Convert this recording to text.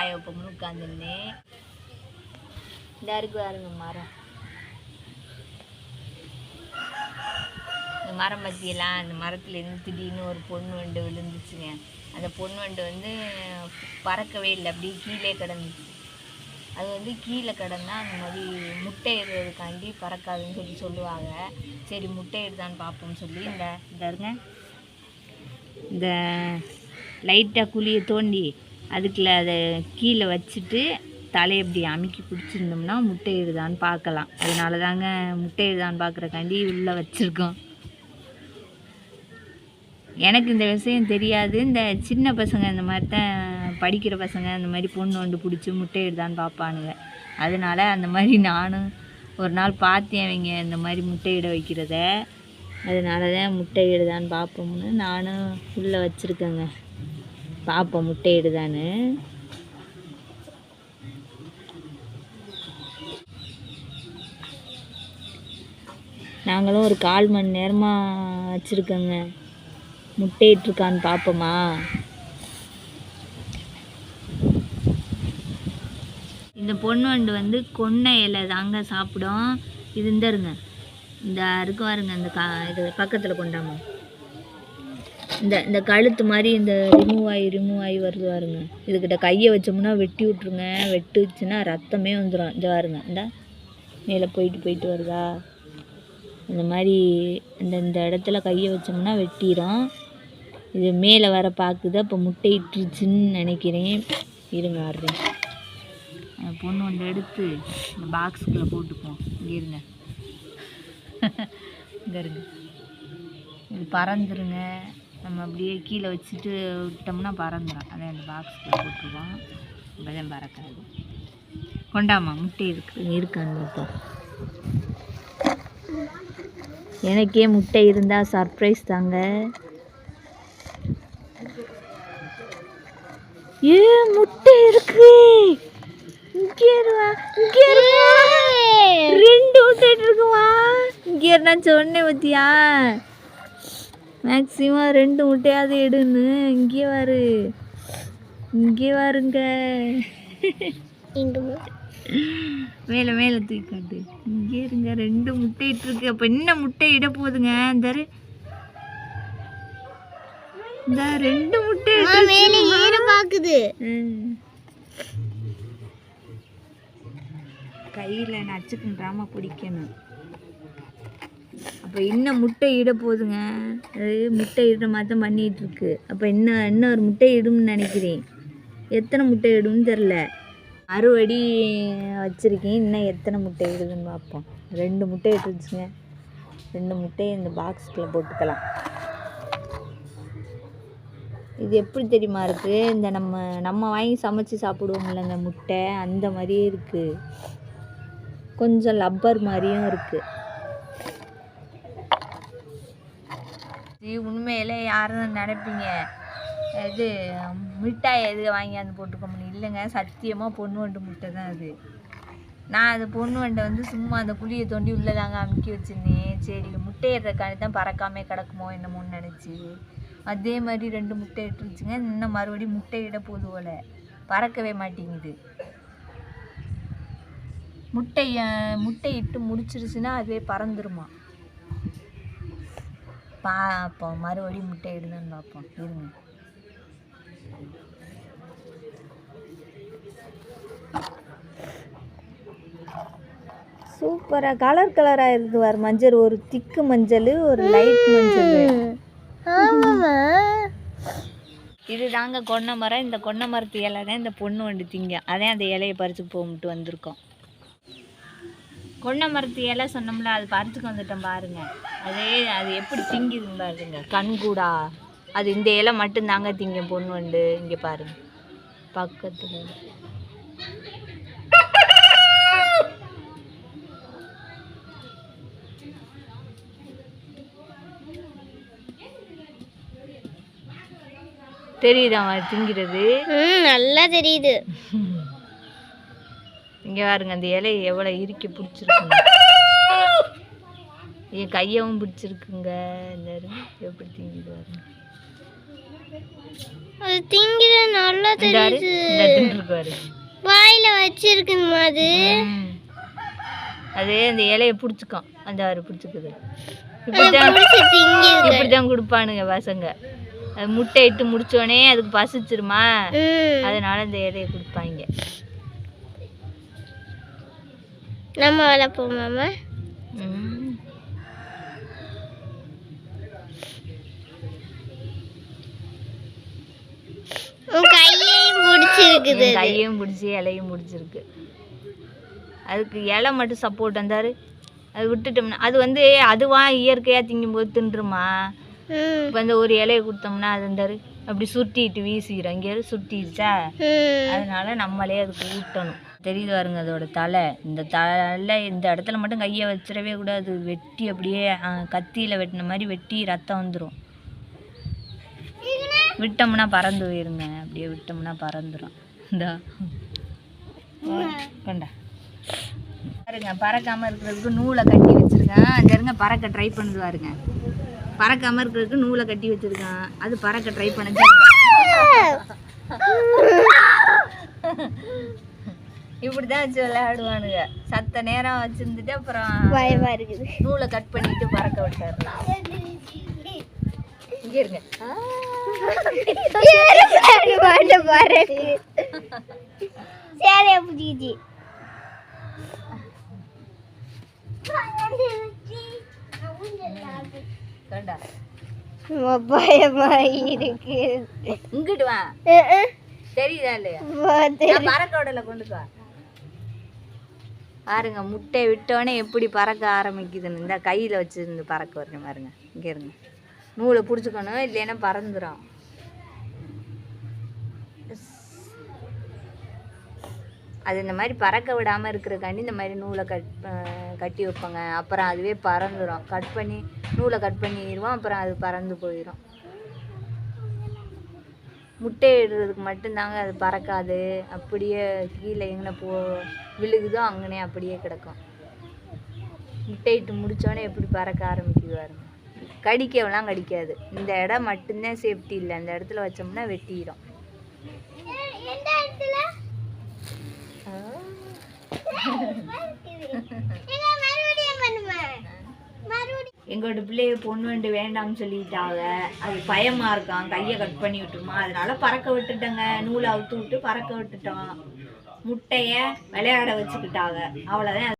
காய வைப்போம்னு உட்காந்துருந்தேன். இந்த இருக்கு பாருங்க மரம், இந்த மரம் பற்றியெல்லாம் அந்த மரத்துலேருந்து திடீர்னு ஒரு பொண்ணு வண்டு விழுந்துச்சுங்க. அந்த பொண்ணு வண்டு வந்து பறக்கவே இல்லை, அப்படியே கீழே கிடந்துச்சு. அது வந்து கீழே கிடந்தா அந்த மாதிரி முட்டை இடுறதுக்காண்டி பறக்காதுன்னு சொல்லி சொல்லுவாங்க. சரி முட்டை இடுதான்னு பார்ப்போம்னு சொல்லி இந்த இருங்க, இந்த லைட்டாக குழியை தோண்டி அதுக்குள்ள அதை கீழே வச்சுட்டு தலையை இப்படி அமுக்கி பிடிச்சிருந்தோம்னா முட்டை இடுதான்னு பார்க்கலாம். அதனால தாங்க முட்டை இடுதான்னு பார்க்குறக்காண்டி உள்ளே வச்சுருக்கோம். எனக்கு இந்த விஷயம் தெரியாது. இந்த சின்ன பசங்க இந்த மாதிரி தான் படிக்கிற பசங்க அந்த மாதிரி பொண்ணு வண்டு பிடிச்சி முட்டை இடுதான்னு பார்ப்பானுங்க. அதனால அந்த மாதிரி நானும் ஒரு நாள் பார்த்தேன் அவங்க இந்த மாதிரி முட்டையிட வைக்கிறத. அதனால தான் முட்டை இடுதான்னு பார்ப்போம்னு நானும் உள்ளே வச்சுருக்கேங்க. பார்ப்போம் முட்டை இடுதான்னு. நாங்களும் ஒரு 1/4 மணி நேரமாக வச்சுருக்கோங்க. முட்டையிட்ருக்கான்னு பார்ப்போமா? இந்த பொண்ணு வண்டு வந்து கொன்னை இலை தாங்க சாப்பிடும். இது இந்த இருங்க, இந்த இருக்கு பாருங்க, இந்த இது பக்கத்தில் கொண்டாமா இந்த கழுத்து மாதிரி இந்த ரிமூவ் ஆகி வருது பாருங்க. இதுக்கிட்ட கையை வச்சோம்னா வெட்டி விட்ருங்க. வெட்டுச்சுன்னா ரத்தமே வந்துடும். இந்த பாருங்க, இந்த மேலே போயிட்டு வருதா, இந்த மாதிரி இந்த இடத்துல கையை வச்சோம்னா வெட்டிடும். இது மேலே வர பார்க்குது. அப்போ முட்டை இட்டுருச்சுன்னு நினைக்கிறேன். இருங்க வர்றேன். பொண்ணு ஒன்று எடுத்து இந்த பாக்ஸுக்குள்ளே போட்டுப்போம். இங்கே இருங்க, இங்கே இருங்க, இது பறந்துருங்க. நம்ம அப்படியே கீழே வச்சுட்டு விட்டோம்னா பறந்துடும். அதே அந்த பாக்ஸுக்குள்ளே போட்டுருவோம். இப்போதான் பறக்காது. கொண்டாமா முட்டை இருக்கான்னு பார்ப்போம். எனக்கே முட்டை இருந்தால் சர்ப்ரைஸ் தாங்க. முட்டை இருக்கு. இங்கே 2 முட்டை இருக்குமா? இங்கே நான் சொன்னேன் பத்தியா, மேக்ஸிமம் 2 முட்டையாவது எடுன்னு. இங்கே வாருங்க, மேலே தூக்கி காட்டு. இங்கே இருங்க, 2 முட்டை இட்டுருக்கு. அப்போ என்ன முட்டை இட போகுதுங்க? இந்த 2 முட்டை பாக்குது. கையில் நச்சுக்குன்றாம பிடிக்கணும். அப்போ இன்னும் முட்டை இட போகுதுங்க. அது முட்டை இடுற மாதிரி தான் பண்ணிகிட்டு இருக்கு. அப்போ இன்னும் ஒரு முட்டை இடும்னு நினைக்கிறேன். எத்தனை முட்டை இடும்னு தெரில. அறுவடி வச்சுருக்கேன். இன்னும் எத்தனை முட்டை இடுதுன்னு பார்ப்போம். 2 முட்டை இட்டுருச்சுங்க. 2 முட்டையை இந்த பாக்ஸுக்குள்ளே போட்டுக்கலாம். இது எப்படி தெரியுமா இருக்குது? இந்த நம்ம வாங்கி சமைச்சு சாப்பிடுவோம் இல்லைங்க முட்டை, அந்த மாதிரியே இருக்குது. கொஞ்சம் லப்பர் மாதிரியும் இருக்குது. இது உண்மையிலே யாரும் நினைப்பீங்க இது மிட்டாய் எது வாங்கியாந்து போட்டுக்க முடியும். இல்லைங்க, சத்தியமாக பொண்ணு வண்டு முட்டை தான் அது. நான் அது பொண்ணு வண்டை வந்து சும்மா அந்த குழியை தோண்டி உள்ளதாங்க அமுக்கி வச்சுருந்தேன். சரி முட்டையிடுறக்காண்டி தான் பறக்காமல் கிடக்குமோ என்னமோன்னு நினச்சி அதே மாதிரி 2 முட்டை இட்டுருச்சுங்க. இன்னும் மறுபடியும் முட்டை இட போது போல், பறக்கவே மாட்டேங்குது. முட்டை இட்டு முடிச்சிருச்சுன்னா அதுவே பறந்துருமா. பார்ப்போம் மறுபடியும் முட்டை இடுதான்னு பார்ப்போம். இருங்க, சூப்பராக கலராக இருக்குது வார். மஞ்சள், ஒரு திக்கு மஞ்சள், ஒரு லைட் மஞ்சள். இது தாங்க கொன்னை மரம். இந்த கொன்னை மரத்து இலை தான் இந்த பொண்ணு வண்டு திங்க. அதே அந்த இலையை பறிச்சு போட்டு வந்திருக்கோம். கொன்னை மரத்து இலை சொன்னோம்ல, அது பறிச்சுக்கு வந்துட்டோம் பாருங்க. அது எப்படி திங்குதுன்னு பாருங்க. கண்கூடா அது இந்த இலை மட்டும்தாங்க திங்க பொண்ணு வண்டு. இங்கே பாருங்க பக்கத்தில். தெரியுதா திங்கிறது? நல்லா தெரியுது. இங்க பாருங்க அந்த இலையை எவ்வளவு இறுக்கி பிடிச்சிருக்குங்க. என் கையவும் பிடிச்சிருக்குங்க. இந்த எப்படி திங்குது பாருங்க. அது திங்கிற நல்லா தெரியுது. இந்த தின்றுருக்காரு. வாயில வச்சிருக்குமா அது? அது அந்த இலையை பிடிச்சிக்கும். அந்த ஆறு பிடிச்சிக்குது. இப்படிதான் கொடுப்பானுங்க பசங்க. அது முட்டை இட்டு முடிச்சோடனே அதுக்கு பசிச்சிருமா, அதனால இந்த இலையை கொடுப்பாங்க. நம்ம வளர்ப்போமாமா? கையையும் பிடிச்சி இலையும் பிடிச்சிருக்கு. அதுக்கு இலை மட்டும் சப்போர்ட் வந்தாரு. அது விட்டுட்டோம்னா அது வந்து அதுவா இயற்கையாக திங்கும்போது தின்றுமா. இப்போ அந்த ஒரு இலையை கொடுத்தோம்னா அது இருந்தாரு அப்படி சுருட்டிட்டு வீசிக்கிறோம். இங்கே சுருட்டிடுச்சா, அதனால நம்மளே அதுக்கு ஊட்டணும். தெரியுது பாருங்க அதோட தலை. இந்த தலை இந்த இடத்துல மட்டும் கையை வச்சிடவே கூடாது. வெட்டி அப்படியே கத்தியில் வெட்டின மாதிரி வெட்டி ரத்தம் வந்துடும். விட்டோம்னா பறந்து போயிருங்க. அப்படியே விட்டோம்னா பறந்துடும். இந்தா கொண்டா பாருங்க. பறக்காமல் இருக்கிறதுக்கு நூலை கட்டி வச்சுருக்கேன். அங்கே இருங்க பறக்க ட்ரை பண்ணுது பாருங்க. பறக்காமல் இருக்கிறதுக்கு நூலை கட்டி வச்சுருக்கேன். அது பறக்க ட்ரை பண்ணுது. இப்படி தான் வச்சு விளையாடுவானுங்க. சத்த நேரம் வச்சுருந்துட்டு அப்புறம் பயமாக இருக்குது. நூலை கட் பண்ணிட்டு பறக்க விட்டாரு. இங்கே இருங்க. இங்கிட்டு வா. தெரியுதா இல்லையா? பறக்க விடல. கொண்டு வா. பாருங்க முட்டை விட்டோடனே எப்படி பறக்க ஆரம்பிக்குதுன்னு. இந்த கையில் வச்சுருந்து பறக்க வரணும் பாருங்க. இங்கே இருங்க. நூலை பிடிச்சிக்கணும், இல்லைன்னா பறந்துடும். அது இந்த மாதிரி பறக்க விடாமல் இருக்கிறக்காண்டி இந்த மாதிரி நூலை கட்டி வைப்பாங்க. அப்புறம் அதுவே பறந்துடும். கட் பண்ணி நூலை கட் பண்ணிடுவோம். அப்புறம் அது பறந்து போயிடும். முட்டை இடுறதுக்கு மட்டும்தாங்க அது பறக்காது. அப்படியே கீழே எங்கே விழுகுதோ அங்கனே அப்படியே கிடக்கும். முட்டையிட்டு முடித்தோடனே எப்படி பறக்க ஆரம்பிக்குது பாருங்க. கடிக்கவெல்லாம் கடிக்காது. இந்த இடம் மட்டும்தான் சேஃப்டி இல்லை. அந்த இடத்துல வச்சோம்னா வெட்டிடும். எங்களோட பிள்ளைய பொண்ணு வண்டு வேண்டாம்னு சொல்லிட்டாங்க. அது பயமா இருக்கான், கையை கட் பண்ணி விட்டுருமா, அதனால பறக்க விட்டுட்டேங்க. நூலை அவுத்து விட்டு பறக்க விட்டுட்டோம். முட்டைய விளையாட வச்சுக்கிட்டாங்க. அவ்வளோதான்.